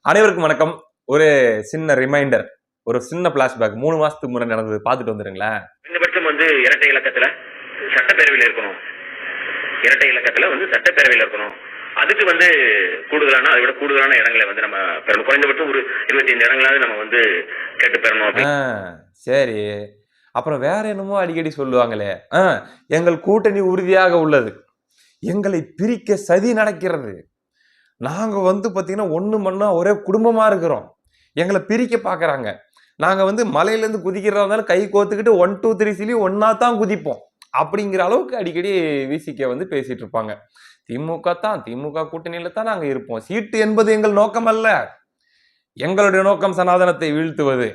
அனைவருக்கும் வணக்கம். ஒரு சின்ன ரிமைண்டர், ஒரு சின்ன பிளாஷ்பேக் 3 மாசத்துக்கு முன்னாடி நடந்தது பார்த்துட்டு வந்துருங்களேன். குறைந்தபட்சம் இரட்டை இலக்கத்துல சட்டப்பேரவையில் இருக்கணும். இரட்டை இலக்கத்துல சட்டப்பேரவையில் இருக்கணும். அதுக்கு கூடுதலான அதை விட கூடுதலான இடங்களை நம்ம பெறணும். குறைந்தபட்சம் ஒரு 25 இடங்களாவது நம்ம கேட்டு பெறணும். சரி, அப்புறம் வேற என்னமோ அடிக்கடி சொல்லுவாங்களே, எங்கள் கூட்டணி உறுதியாக உள்ளது, எங்களை பிரிக்க சதி நடக்கிறது, நாங்க பாத்தீங்கன்னா ஒண்ணு மண்ணா ஒரே குடும்பமா இருக்கிறோம், எங்களை பிரிக்க பாக்குறாங்க, நாங்க மலையில இருந்து குதிக்கிறதா இருந்தாலும் கை கோத்துக்கிட்டு 1 2 3 சொல்லி ஒன்னா தான் குதிப்போம் அப்படிங்கிற அளவுக்கு அடிக்கடி விசிக பேசிட்டு இருப்பாங்க. திமுக கூட்டணியில தான் நாங்க இருப்போம், சீட்டு என்பது எங்கள் நோக்கம் அல்ல, எங்களுடைய நோக்கம் சனாதனத்தை வீழ்த்துவது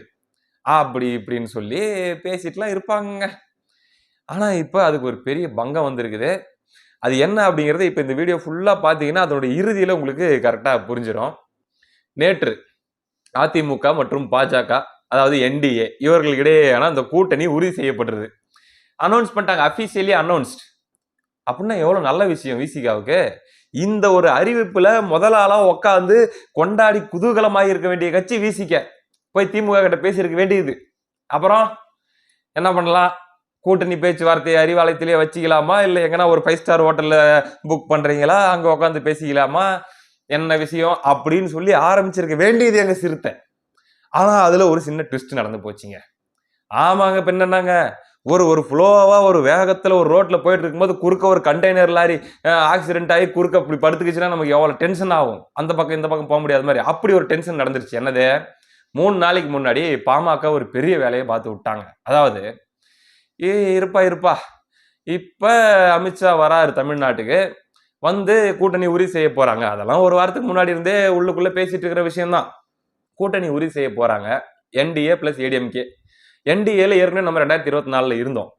அப்படி இப்படின்னு சொல்லி பேசிட்டுலாம் இருப்பாங்க. ஆனா இப்ப அதுக்கு ஒரு பெரிய பங்கம் வந்திருக்குது. அது என்ன அப்படிங்கறது இப்ப இந்த வீடியோ ஃபுல்லா பாத்தீங்கன்னா அதோட இறுதியில உங்களுக்கு கரெக்டா புரிஞ்சிடும். நேற்று அதிமுக மற்றும் பாஜக, அதாவது என்டிஏ இவர்களுக்கிடையேயான அந்த கூட்டணி உறுதி செய்யப்பட்டது. அனௌன்ஸ் பண்ணிட்டாங்க, அபிஷியலி அனௌன்ஸ்ட். அப்படின்னா எவ்வளவு நல்ல விஷயம் விசிகாவுக்கு. இந்த ஒரு அறிவிப்புல முதலாளா உட்காந்து கொண்டாடி குதூகலமாக இருக்க வேண்டிய கட்சி விசிக போய் திமுக கிட்ட பேசியிருக்க வேண்டியது. அப்புறம் என்ன பண்ணலாம், கூட்டணி பேச்சுவார்த்தையை அறிவாலயத்திலேயே வச்சுக்கலாமா, இல்லை எங்கன்னா ஒரு 5 ஸ்டார் ஹோட்டல்ல புக் பண்றீங்களா, அங்க உட்காந்து பேசிக்கலாமா, என்ன விஷயம் அப்படின்னு சொல்லி ஆரம்பிச்சிருக்க வேண்டியது எங்க சிறுத்தை. ஆனா அதுல ஒரு சின்ன ட்விஸ்ட் நடந்து போச்சுங்க. ஆமாங்க, பின்ன என்னங்க, ஒரு ஃப்ளோவா ஒரு வேகத்துல ஒரு ரோட்ல போயிட்டு இருக்கும்போது குறுக்க ஒரு கண்டெய்னர் லாரி ஆக்சிடென்ட் ஆகி குறுக்க அப்படி படுத்துக்கிச்சுன்னா நமக்கு எவ்வளவு டென்ஷன் ஆகும், அந்த பக்கம் இந்த பக்கம் போக முடியாத மாதிரி அப்படி ஒரு டென்ஷன் நடந்துருச்சு. என்னது, 3 நாளைக்கு முன்னாடி பாமக ஒரு பெரிய வேலையை பார்த்து விட்டாங்க. அதாவது இருப்பா இப்ப அமித்ஷா வராரு தமிழ்நாட்டுக்கு, கூட்டணி உறுதி செய்ய போறாங்க. அதெல்லாம் ஒரு வாரத்துக்கு முன்னாடி இருந்தே உள்ளுக்குள்ள பேசிட்டு இருக்கிற விஷயம் தான். கூட்டணி உறுதி செய்ய போறாங்க என்டிஏ பிளஸ் ஏடிஎம்கே. என்டிஏல ஏற்கனவே நம்ம 2024 இருந்தோம்.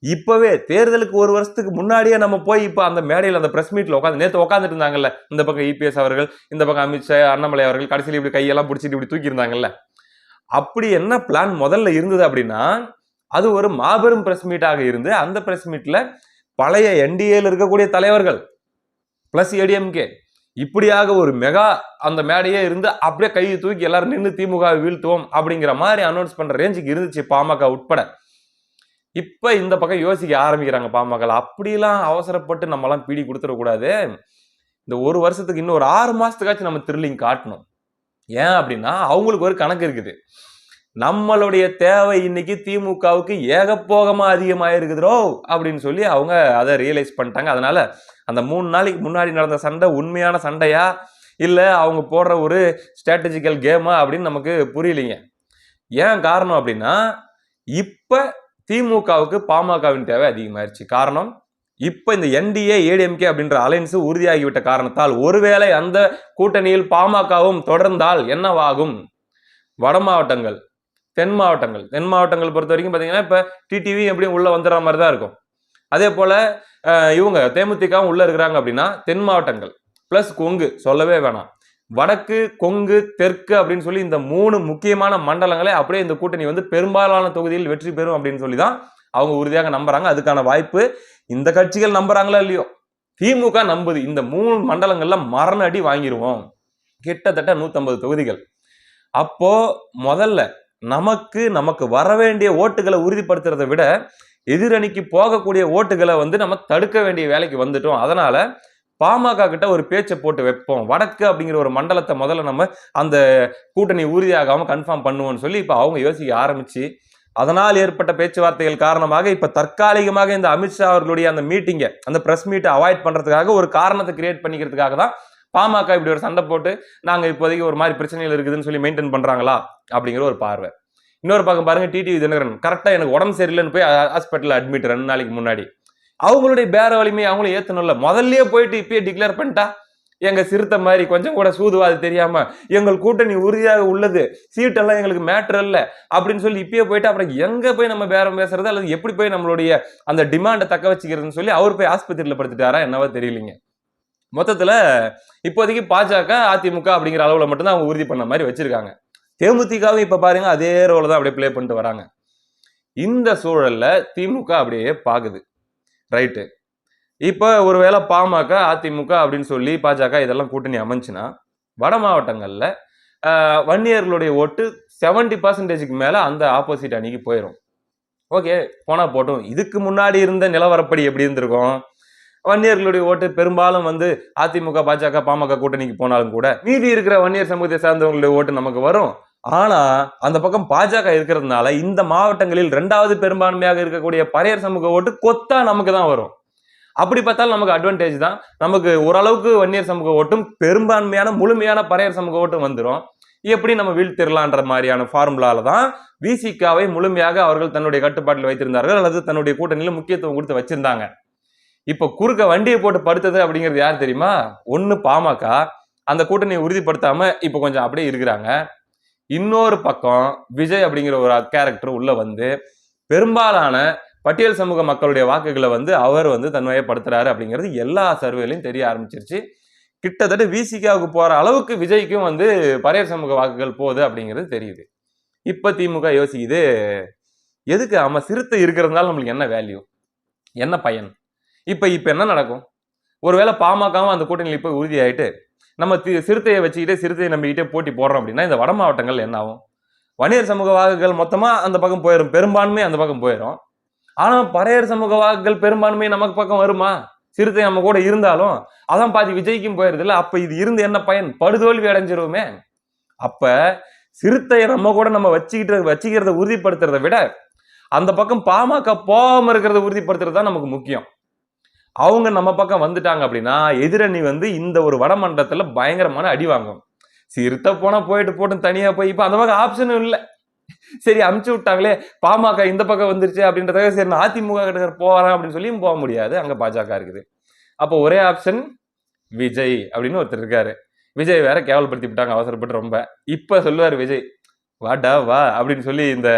இப்பவே தேர்தலுக்கு ஒரு வருஷத்துக்கு முன்னாடியே நம்ம போய் இப்ப அந்த மேடையில் அந்த பிரஸ் மீட்ல உட்காந்து நேற்று உட்காந்துட்டு இருந்தாங்கல்ல, இந்த பக்கம் இபிஎஸ் அவர்கள், இந்த பக்கம் அமித்ஷா அண்ணாமலை அவர்கள், கடைசியில் இப்படி கையெல்லாம் பிடிச்சிட்டு இப்படி தூக்கி இருந்தாங்கல்ல. அப்படி என்ன பிளான் முதல்ல இருந்தது அப்படின்னா, அது ஒரு மாபெரும் பிரஸ் மீட்டாக இருந்து அந்த பிரஸ் மீட்ல பழைய என்டிஏல இருக்கக்கூடிய தலைவர்கள் பிளஸ் ஏடிஎம்கே இப்படியாக ஒரு மெகா அந்த மேடையே இருந்து அப்படியே கையை தூக்கி எல்லாரும் நின்று திமுக வீழ்த்துவோம் அப்படிங்கிற மாதிரி அனௌன்ஸ் பண்ற ரேஞ்சுக்கு இருந்துச்சு பாமக உட்பட. இப்ப இந்த பக்கம் யோசிக்க ஆரம்பிக்கிறாங்க பாமக, அப்படிலாம் அவசரப்பட்டு நம்ம எல்லாம் பீடி கொடுத்துடக்கூடாது, இந்த ஒரு வருஷத்துக்கு இன்னும் ஒரு 6 மாசத்துக்காச்சும் நம்ம த்ரில்லிங் காட்டணும். ஏன் அப்படின்னா அவங்களுக்கு ஒரு கணக்கு இருக்குது, நம்மளுடைய தேவை இன்னைக்கு திமுகவுக்கு ஏகப்போகமா அதிகமாயிருக்குதோ அப்படின்னு சொல்லி அவங்க அதை ரியலைஸ் பண்ணிட்டாங்க. அதனால அந்த 3 நாளைக்கு முன்னாடி நடந்த சண்டை உண்மையான சண்டையா இல்ல அவங்க போடுற ஒரு ஸ்ட்ராட்டஜிக்கல் கேமா அப்படின்னு நமக்கு புரியலைங்க. ஏன் காரணம் அப்படின்னா, இப்ப திமுகவுக்கு பாமகவின் தேவை அதிகமாயிருச்சு. காரணம், இப்ப இந்த என்டிஏ ஏடிஎம்கே அப்படின்ற அலைன்ஸ் உறுதியாகிவிட்ட காரணத்தால் ஒருவேளை அந்த கூட்டணியில் பாமகவும் தொடர்ந்தால் என்னவாகும், வட மாவட்டங்கள் தென் மாவட்டங்கள் பொறுத்த வரைக்கும் பாத்தீங்கன்னா இப்ப டிடிவி எப்படியும் உள்ள வந்துடுற மாதிரி தான் இருக்கும். அதே போல இவங்க தேமுதிகவும் உள்ள இருக்கிறாங்க அப்படின்னா தென் மாவட்டங்கள் பிளஸ் கொங்கு சொல்லவே வேணாம், வடக்கு கொங்கு தெற்கு அப்படின்னு சொல்லி இந்த 3 முக்கியமான மண்டலங்களே அப்படியே இந்த கூட்டணி பெரும்பாலான தொகுதியில் வெற்றி பெறும் அப்படின்னு சொல்லிதான் அவங்க உறுதியாக நம்புறாங்க. அதுக்கான வாய்ப்பு இந்த கட்சிகள் நம்புறாங்களா இல்லையோ, திமுக நம்புது, இந்த 3 மண்டலங்கள்ல மரண அடி வாங்கிடுவோம், கிட்டத்தட்ட 150 தொகுதிகள். அப்போ முதல்ல நமக்கு வர வேண்டிய ஓட்டுகளை உறுதிப்படுத்துறதை விட எதிரணிக்கு போகக்கூடிய ஓட்டுகளை நம்ம தடுக்க வேண்டிய வேலைக்கு வந்துட்டோம். அதனால பாமக கிட்ட ஒரு பேச்சை போட்டு வைப்போம், வடக்கு அப்படிங்கிற ஒரு மண்டலத்தை முதல்ல நம்ம அந்த கூட்டணி உறுதியாகாம கன்ஃபார்ம் பண்ணுவோம்னு சொல்லி இப்ப அவங்க யோசிக்க ஆரம்பிச்சு, அதனால் ஏற்பட்ட பேச்சுவார்த்தைகள் காரணமாக இப்ப தற்காலிகமாக இந்த அமித்ஷா அவர்களுடைய அந்த மீட்டிங்கை அந்த பிரஸ் மீட்டை அவாய்ட் பண்றதுக்காக ஒரு காரணத்தை கிரியேட் பண்ணிக்கிறதுக்காக தான் பாமக இப்படி ஒரு சண்டை போட்டு நாங்க இப்போதைக்கு ஒரு மாதிரி பிரச்சனைகள் இருக்குதுன்னு சொல்லி மெயின்டைன் பண்றாங்களா அப்படிங்கிற ஒரு பார்வை. இன்னொரு பக்கம் பாருங்க, டிடிவி தினகரன் கரெக்டா எனக்கு உடம்பு சரியில்லைன்னு போய் ஹாஸ்பிட்டல் அட்மிட் 2 நாளைக்கு முன்னாடி. அவங்களுடைய பேர வலிமையை அவங்களும் ஏத்தணும்ல, முதல்லயே போயிட்டு இப்பயே டிக்ளேர் பண்ணிட்டா எங்க சிறுத்தை மாதிரி கொஞ்சம் கூட சூதுவாது தெரியாம எங்கள் கூட்டணி உறுதியாக உள்ளது, சீட்டெல்லாம் எங்களுக்கு மேட்டர் இல்ல அப்படின்னு சொல்லி இப்பயே போயிட்டு அப்புறம் எங்க போய் நம்ம பேரம் பேசுறது அல்லது எப்படி போய் நம்மளுடைய அந்த டிமாண்டை தக்க வச்சுக்கிறதுன்னு சொல்லி அவர் போய் ஆஸ்பத்திரியில படுத்துட்டாரா என்னவோ தெரியலீங்க. மொத்தத்துல இப்போதைக்கு பாஜக அதிமுக அப்படிங்கிற அளவுல மட்டும்தான் அவங்க உறுதி பண்ண மாதிரி வச்சிருக்காங்க. தேமுதிகவும் இப்ப பாருங்க அதே ரோல தான் அப்படியே பிளே பண்ணிட்டு வராங்க. இந்த சூழல்ல திமுக அப்படியே பாக்குது, ரைட்டு, இப்ப ஒருவேளை பாமக அதிமுக அப்படின்னு சொல்லி பாஜக இதெல்லாம் கூட்டணி அமைஞ்சுன்னா வட மாவட்டங்கள்ல வன்னியர்களுடைய ஓட்டு 70% மேல அந்த ஆப்போசிட் அணிக்கு போயிடும். ஓகே, போனா போட்டும். இதுக்கு முன்னாடி இருந்த நிலவரப்படி எப்படி இருந்திருக்கும்? வன்னியர்களுடைய ஓட்டு பெரும்பாலும் வந்து அதிமுக, பாஜக, பாமக கூட்டணிக்கு போனாலும் கூட மீதி இருக்கிற வன்னியர் சமூகத்தை சார்ந்தவங்களுடைய ஓட்டு நமக்கு வரும். ஆனா அந்த பக்கம் பாஜக இருக்கிறதுனால இந்த மாவட்டங்களில் 2வது பெரும்பான்மையாக இருக்கக்கூடிய பறையர் சமூக ஓட்டு கொத்தா நமக்கு தான் வரும். அப்படி பார்த்தாலும் நமக்கு அட்வான்டேஜ் தான். நமக்கு ஓரளவுக்கு வன்னியர் சமூக ஓட்டும் பெரும்பான்மையான முழுமையான பறையர் சமூக ஓட்டும் வந்துடும். எப்படி நம்ம வீழ்த்திடலான்ற மாதிரியான ஃபார்முலால தான் விசிகாவை முழுமையாக அவர்கள் தன்னுடைய கட்டுப்பாட்டில் வைத்திருந்தார்கள் அல்லது தன்னுடைய கூட்டணியில முக்கியத்துவம் கொடுத்து வச்சிருந்தாங்க. இப்ப குறுக்க வண்டியை போட்டு படுத்தது அப்படிங்கிறது யார் தெரியுமா? ஒண்ணு பாமக, அந்த கூட்டணியை உறுதிப்படுத்தாம இப்ப கொஞ்சம் அப்படியே இருக்கிறாங்க. இன்னொரு பக்கம் விஜய் அப்படிங்கிற ஒரு கேரக்டர் உள்ள வந்து பெரும்பாலான பட்டியல் சமூக மக்களுடைய வாக்குகளை வந்து அவர் வந்து தன்மையப்படுத்துறாரு அப்படிங்கிறது எல்லா சர்வேலையும் தெரிய ஆரம்பிச்சிருச்சு. கிட்டத்தட்ட விசிகாவுக்கு போற அளவுக்கு விஜய்க்கும் வந்து பறையர் சமூக வாக்குகள் போகுது அப்படிங்கிறது தெரியுது. இப்ப திமுக யோசிக்குது, எதுக்கு ஆமா சிறுத்தை இருக்கிறதுனால நம்மளுக்கு என்ன வேல்யூ, என்ன பயன்? இப்ப என்ன நடக்கும்? ஒருவேளை பாமகவும் அந்த கூட்டணியில் போய் உறுதியாயிட்டு நம்ம சிறுத்தையை வச்சுக்கிட்டே சிறுத்தையை நம்பிக்கிட்டே போட்டி போடுறோம் அப்படின்னா இந்த வட மாவட்டங்கள் என்ன ஆகும்? வன்னியர் சமூக வாக்குகள் மொத்தமா அந்த பக்கம் போயிடும், பெரும்பான்மை அந்த பக்கம் போயிடும். ஆனா பறையர் சமூக வாக்குகள் பெரும்பான்மை நமக்கு பக்கம் வருமா? சிறுத்தை நம்ம கூட இருந்தாலும் அதான் பாதி விஜய்க்கும் போயிருது இல்ல. அப்ப இது இருந்து என்ன பயன்? படுதோல்வி அடைஞ்சிருவோமே. அப்ப சிறுத்தையை நம்ம வச்சுக்கிறத உறுதிப்படுத்துறதை விட அந்த பக்கம் பாமக போகாம இருக்கிறத உறுதிப்படுத்துறது தான் நமக்கு முக்கியம். அவங்க நம்ம பக்கம் வந்துட்டாங்க அப்படின்னா எதிரணி வந்து இந்த ஒரு வடமண்டலத்துல பயங்கரமான அடி வாங்கும். சிறுத்தை போனா போட்டு தனியா போய் இப்ப அந்த பக்கம் ஆப்ஷனும் இல்லை. சரி அமுச்சு விட்டாங்களே, பாமக இந்த பக்கம் வந்துருச்சு அப்படின்றத சரி அதிமுக கிட்ட போறான் அப்படின்னு சொல்லியும் போக முடியாது, அங்க பாஜக இருக்குது. அப்போ ஒரே ஆப்ஷன் விஜய் அப்படின்னு ஒருத்தர் இருக்காரு. விஜய் வேற கேவலப்படுத்தி விட்டாங்க அவசரப்பட்டு ரொம்ப. இப்ப சொல்லுவாரு விஜய், வாடா வா அப்படின்னு சொல்லி இந்த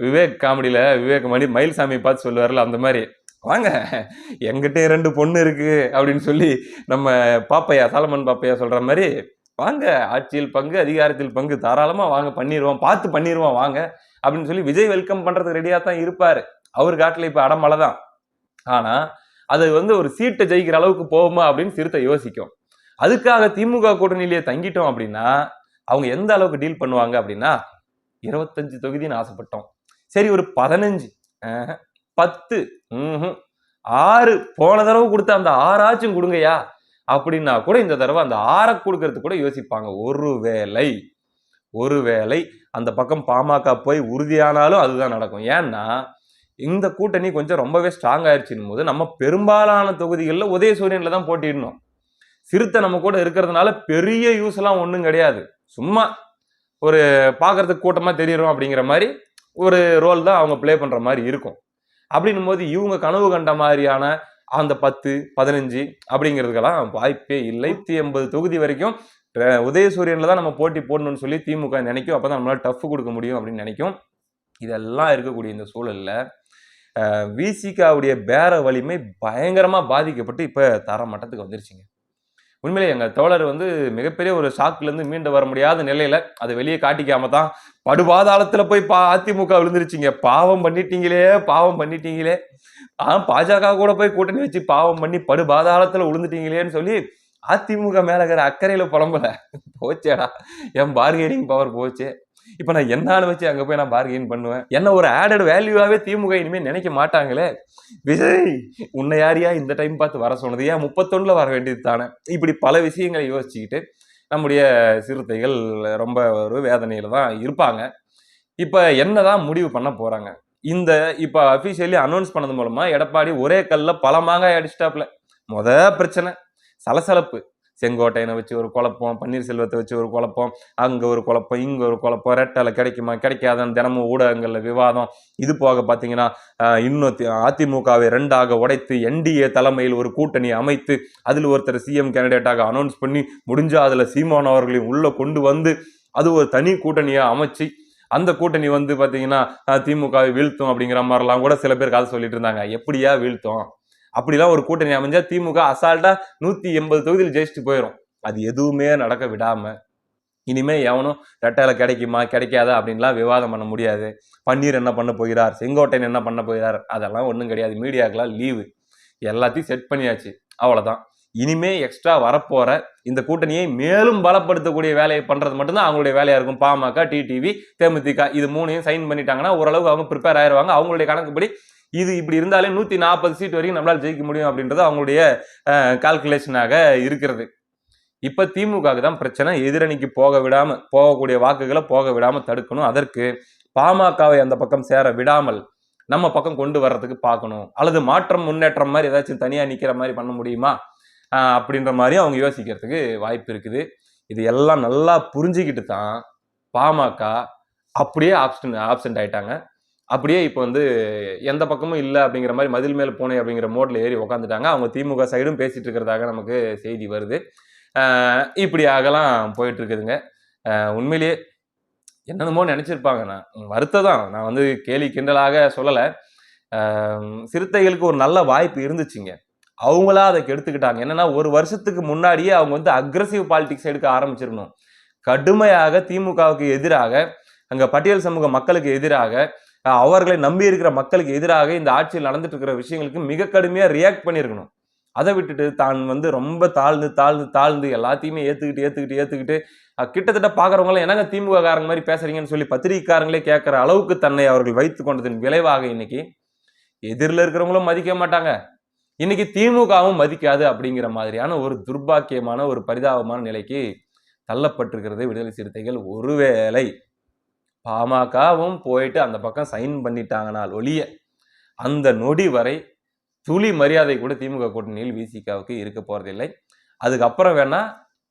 விவேக் காமெடியில விவேக் மயில்சாமி பார்த்து சொல்லுவார்ல அந்த மாதிரி, வாங்க எங்கிட்ட 2 பொண்ணு இருக்கு அப்படின்னு சொல்லி நம்ம பாப்பையா சாலமன் பாப்பையா சொல்ற மாதிரி, வாங்க ஆட்சியில் பங்கு அதிகாரத்தில் பங்கு தாராளமா வாங்க பண்ணிடுவோம், பார்த்து பண்ணிடுவோம் வாங்க அப்படின்னு சொல்லி விஜய் வெல்கம் பண்றதுக்கு ரெடியா தான் இருப்பாரு. அவர் காட்டுல இப்ப அடமலை தான். ஆனா அது வந்து ஒரு சீட்டை ஜெயிக்கிற அளவுக்கு போகுமா அப்படின்னு சிறுத்தை யோசிக்கும். அதுக்காக திமுக கூட்டணியிலேயே தங்கிட்டோம் அப்படின்னா அவங்க எந்த அளவுக்கு டீல் பண்ணுவாங்க அப்படின்னா, 25 தொகுதின்னு ஆசைப்பட்டோம், சரி ஒரு 15, 10, 6 போன தடவை கொடுத்த அந்த 6 கொடுங்கயா அப்படின்னா கூட இந்த தடவை அந்த 6 கொடுக்கறது கூட யோசிப்பாங்க. ஒருவேளை அந்த பக்கம் பாமக போய் உறுதியானாலும் அதுதான் நடக்கும். ஏன்னா இந்த கூட்டணி கொஞ்சம் ரொம்பவே ஸ்ட்ராங் ஆயிடுச்சுன்னு போது நம்ம பெரும்பாலான தொகுதிகளில் உதயசூரியன்ல தான் போட்டிடணும். சிறுத்தை நம்ம கூட இருக்கிறதுனால பெரிய யூஸ் எல்லாம் ஒன்றும் கிடையாது, சும்மா ஒரு பார்க்கறதுக்கு கூட்டமா தெரியும் அப்படிங்கிற மாதிரி ஒரு ரோல் தான் அவங்க பிளே பண்ற மாதிரி இருக்கும். அப்படின்னும் போது இவங்க கனவு கண்ட மாதிரியான அந்த 10, 15 அப்படிங்கிறதுக்கெல்லாம் வாய்ப்பே இல்லை. 180 தொகுதி வரைக்கும் உதயசூரியன்ல தான் நம்ம போட்டி போடணும்னு சொல்லி திமுக நினைக்கும். அப்பதான் நம்மளால டஃப் கொடுக்க முடியும் அப்படின்னு நினைக்கும். இதெல்லாம் இருக்கக்கூடிய இந்த சூழல்ல விசிகாவுடைய பேர வலிமை பயங்கரமா பாதிக்கப்பட்டு இப்ப தர மட்டத்துக்கு வந்துருச்சுங்க. உண்மையிலே எங்க தோழர் வந்து மிகப்பெரிய ஒரு ஷாக்ல இருந்து மீண்டு வர முடியாத நிலையில அதை வெளியே காட்டிக்காம தான் படுபாதாளத்துல போய் அதிமுக விழுந்துருச்சுங்க. பாவம் பண்ணிட்டீங்களே, பாஜக கூட போய் கூட்டணி வச்சு பாவம் பண்ணி படுபாதாளத்துல விழுந்துட்டீங்களேன்னு சொல்லி அதிமுக மேல இருக்கிற அக்கறையில புலம்பல. போச்சேடா என் பார்கெனிங் பவர் போச்சு. இப்ப நான் என்னாலும் வச்சு அங்க போய் நான் பார்கெயின் பண்ணுவேன், என்ன ஒரு ஆடட் வேல்யூவாவே திமுக இனிமே நினைக்க மாட்டாங்களே. விஜய் உன்னை யாரையா இந்த டைம் பார்த்து வர சொன்னது, ஏன் 31ல வர வேண்டியது தானே. இப்படி பல விஷயங்களை யோசிச்சுக்கிட்டு நம்முடைய சிறுத்தைகள் ரொம்ப ஒரு வேதனையில தான் இருப்பாங்க. இப்ப என்னதான் முடிவு பண்ண போறாங்க? இந்த இப்ப அபிஷியலி அனௌன்ஸ் பண்ணது மூலமா எடப்பாடி ஒரே கல்ல பல மாங்காய் அடிச்சிட்டாப்ல. பிரச்சனை சலசலப்பு. செங்கோட்டையனை வச்சு ஒரு குழப்பம், பன்னீர்செல்வத்தை வச்சு ஒரு குழப்பம், அங்க ஒரு குழப்பம், இங்க ஒரு குழப்பம், ரெட்டலை கிடைக்குமா கிடைக்காதான்னு தினமும் ஊடகங்கள்ல விவாதம். இது போக பாத்தீங்கன்னா இன்னும் அதிமுகவை 2ஆக உடைத்து என்டிஏ தலைமையில் ஒரு கூட்டணி அமைத்து அதில் ஒருத்தர் சிஎம் கேண்டிடேட்டாக அனௌன்ஸ் பண்ணி முடிஞ்சா அதுல சீமான் அவர்களையும் உள்ள கொண்டு வந்து அது ஒரு தனி கூட்டணியா அமைச்சு அந்த கூட்டணி வந்து பாத்தீங்கன்னா திமுகவை வீழ்த்தும் அப்படிங்கிற மாதிரிலாம் கூட சில பேர் கதை சொல்லிட்டு இருந்தாங்க. எப்படியா வீழ்த்தும்? அப்படிலாம் ஒரு கூட்டணி அமைஞ்சா திமுக அசால்ட்டா 180 தொகுதியில் ஜெயிச்சுட்டு போயிடும். அது எதுவுமே நடக்க விடாம இனிமே எவனும் ரெட்டையில கிடைக்குமா கிடைக்காதா அப்படின்லாம் விவாதம் பண்ண முடியாது. பன்னீர் என்ன பண்ண போகிறார், செங்கோட்டையன் என்ன பண்ண போகிறார், அதெல்லாம் ஒன்றும் கிடையாது. மீடியாக்கெல்லாம் லீவு, எல்லாத்தையும் செட் பண்ணியாச்சு, அவ்வளவுதான். இனிமே எக்ஸ்ட்ரா வரப்போற இந்த கூட்டணியை மேலும் பலப்படுத்தக்கூடிய வேலையை பண்றது மட்டும்தான் அவங்களுடைய வேலையா இருக்கும். பாமக, டிடிவி, தேமுதிக இது மூணையும் சைன் பண்ணிட்டாங்கன்னா ஓரளவுக்கு அவங்க ப்ரிப்பேர் ஆயிருவாங்க. அவங்களுடைய கணக்குப்படி இது இப்படி இருந்தாலே 140 சீட் வரைக்கும் நம்மளால ஜெயிக்க முடியும் அப்படின்றது அவங்களுடைய கால்குலேஷனாக இருக்கிறது. இப்ப திமுகவுக்கு தான் பிரச்சனை. எதிரணிக்கு போகக்கூடிய வாக்குகளை போக விடாம தடுக்கணும். அதற்கு பாமகவை அந்த பக்கம் சேர விடாமல் நம்ம பக்கம் கொண்டு வர்றதுக்கு பார்க்கணும். அல்லது மாற்றம் முன்னேற்றம் மாதிரி ஏதாச்சும் தனியா நிக்கிற மாதிரி பண்ண முடியுமா அப்படின்ற மாதிரி அவங்க யோசிக்கிறதுக்கு வாய்ப்பு இருக்குது. இது எல்லாம் நல்லா புரிஞ்சுக்கிட்டு தான் பாமக அப்படியே ஆப்சென்ட் ஆயிட்டாங்க. அப்படியே இப்போ வந்து எந்த பக்கமும் இல்லை அப்படிங்கிற மாதிரி மதில் மேல் போனே அப்படிங்கிற மோட்ல ஏறி உக்காந்துட்டாங்க. அவங்க திமுக சைடும் பேசிட்டு இருக்கிறதாக நமக்கு செய்தி வருது. இப்படியாகலாம் போயிட்டு இருக்குதுங்க. உண்மையிலேயே என்னென்னமோ நினைச்சிருப்பாங்க. நான் வருத்ததான், நான் வந்து கேலி கிண்டலாக சொல்லலை. சிறுத்தைகளுக்கு ஒரு நல்ல வாய்ப்பு இருந்துச்சுங்க, அவங்களா அதை கெடுத்துக்கிட்டாங்க. என்னன்னா ஒரு வருஷத்துக்கு முன்னாடியே அவங்க வந்து அக்ரஸிவ் பாலிடிக்ஸ் எடுக்க ஆரம்பிச்சிருக்கணும். கடுமையாக திமுகவுக்கு எதிராக, அங்க பட்டியல் சமூக மக்களுக்கு எதிராக, அவர்களை நம்பி இருக்கிற மக்களுக்கு எதிராக இந்த ஆட்சியில் நடந்துட்டு இருக்கிற விஷயங்களுக்கு மிக கடுமையா ரியாக்ட் பண்ணியிருக்கணும். அதை விட்டுட்டு தான் வந்து ரொம்ப தாழ்ந்து எல்லாத்தையுமே ஏத்துக்கிட்டு கிட்டத்தட்ட பாக்குறவங்க எல்லாம் என்னங்க திமுக காரங்க மாதிரி பேசுறீங்கன்னு சொல்லி பத்திரிகைக்காரங்களே கேட்கிற அளவுக்கு தன்னை அவர்கள் வைத்துக் கொண்டதன் விளைவாக இன்னைக்கு எதிரில் இருக்கிறவங்களும் மதிக்க மாட்டாங்க, இன்னைக்கு திமுகவும் மதிக்காது அப்படிங்கிற மாதிரியான ஒரு துர்பாக்கியமான ஒரு பரிதாபமான நிலைக்கு தள்ளப்பட்டிருக்கிறது விடுதலை சிறுத்தைகள். ஒருவேளை பாமகவும் போயிட்டு அந்த பக்கம் சைன் பண்ணிட்டாங்கனால் ஒழிய அந்த நொடி வரை துளி மரியாதை கூட திமுக கூட்டணியில் விசிகாவுக்கு இருக்க போறதில்லை. அதுக்கப்புறம் வேணா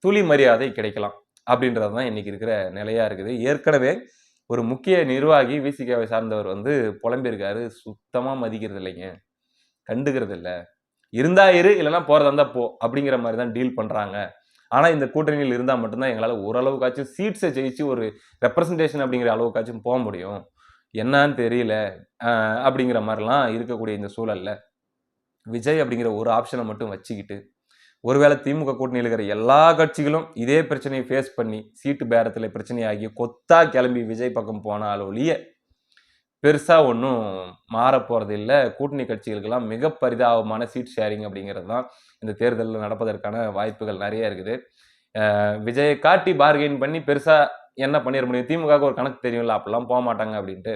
துளி மரியாதை கிடைக்கலாம் அப்படின்றதுதான் இன்னைக்கு இருக்கிற நிலையா இருக்குது. ஏற்கனவே ஒரு முக்கிய நிர்வாகி விசிகாவை சார்ந்தவர் வந்து புலம்பியிருக்காரு, சுத்தமா மதிக்கிறது இல்லைங்க, கண்டுக்கிறது இல்லை, இருந்தா இரு இல்லைன்னா போறதா இருந்தா போ அப்படிங்கிற மாதிரி தான் டீல் பண்றாங்க. ஆனா இந்த கூட்டணியில் இருந்தா மட்டும்தான் எங்களால் ஓரளவுக்காச்சும் சீட்ஸை ஜெயிச்சு ஒரு ரெப்ரசன்டேஷன் அப்படிங்கிற அளவுக்காச்சும் போக முடியும், என்னன்னு தெரியல அப்படிங்கிற மாதிரிலாம் இருக்கக்கூடிய இந்த சூழல்ல விஜய் அப்படிங்கிற ஒரு ஆப்ஷனை மட்டும் வச்சுக்கிட்டு ஒருவேளை திமுக கூட்டணியில் இருக்கிற எல்லா கட்சிகளும் இதே பிரச்சனையை ஃபேஸ் பண்ணி சீட்டு பேரத்தில் பிரச்சனையாகி கொத்தா கிளம்பி விஜய் பக்கம் போனால் ஒழிய பெருசா ஒன்றும் மாறப்போறது இல்லை. கூட்டணி கட்சிகளுக்கெல்லாம் மிக பரிதாபமான சீட் ஷேரிங் அப்படிங்கிறது தான் இந்த தேர்தலில் நடப்பதற்கான வாய்ப்புகள் நிறைய இருக்குது. விஜயை காட்டி பார்கெயின் பண்ணி பெருசா என்ன பண்ணிட முடியும், திமுக ஒரு கணக்கு தெரியும்ல, அப்படிலாம் போக மாட்டாங்க அப்படின்ட்டு.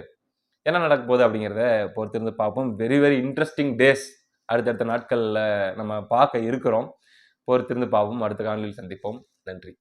என்ன நடக்க போகுது அப்படிங்கிறத பொறுத்திருந்து பார்ப்போம். வெரி வெரி இன்ட்ரெஸ்டிங் டேஸ் அடுத்தடுத்த நாட்களில் நம்ம பார்க்க இருக்கிறோம். பொறுத்திருந்து பார்ப்போம். அடுத்த காணொலியில் சந்திப்போம். நன்றி.